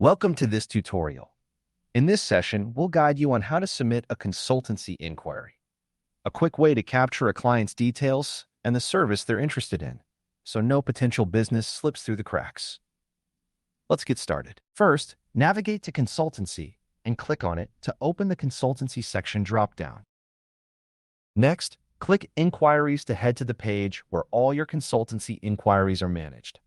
Welcome to this tutorial. In this session, we'll guide you on how to submit a consultancy inquiry, a quick way to capture a client's details and the service they're interested in, so no potential business slips through the cracks. Let's get started. First, navigate to Consultancy and click on it to open the Consultancy section dropdown. Next, click Inquiries to head to the page where all your consultancy inquiries are managed.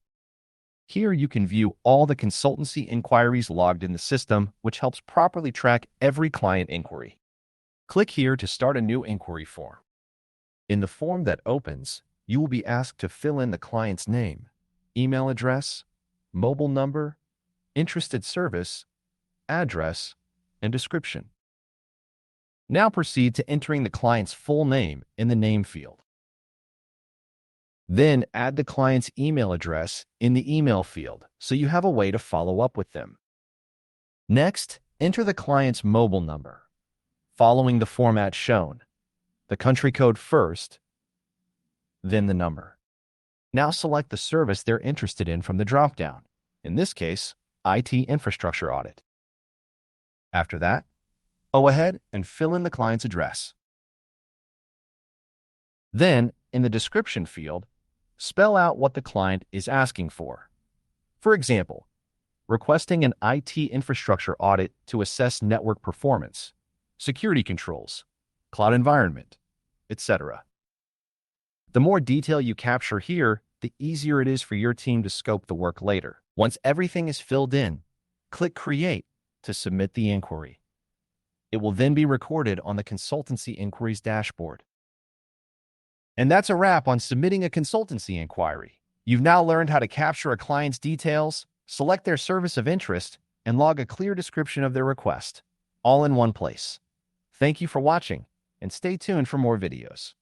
Here you can view all the consultancy inquiries logged in the system, which helps properly track every client inquiry. Click here to start a new inquiry form. In the form that opens, you will be asked to fill in the client's name, email address, mobile number, interested service, address, and description. Now proceed to entering the client's full name in the name field. Then add the client's email address in the email field so you have a way to follow up with them. Next, enter the client's mobile number, following the format shown, the country code first, then the number. Now select the service they're interested in from the dropdown, in this case, IT infrastructure audit. After that, go ahead and fill in the client's address. Then, in the description field, spell out what the client is asking for. For example, requesting an IT infrastructure audit to assess network performance, security controls, cloud environment, etc. The more detail you capture here, the easier it is for your team to scope the work later. Once everything is filled in, click Create to submit the inquiry. It will then be recorded on the Consultancy Enquiries dashboard. And that's a wrap on submitting a consultancy inquiry. You've now learned how to capture a client's details, select their service of interest, and log a clear description of their request, all in one place. Thank you for watching, and stay tuned for more videos.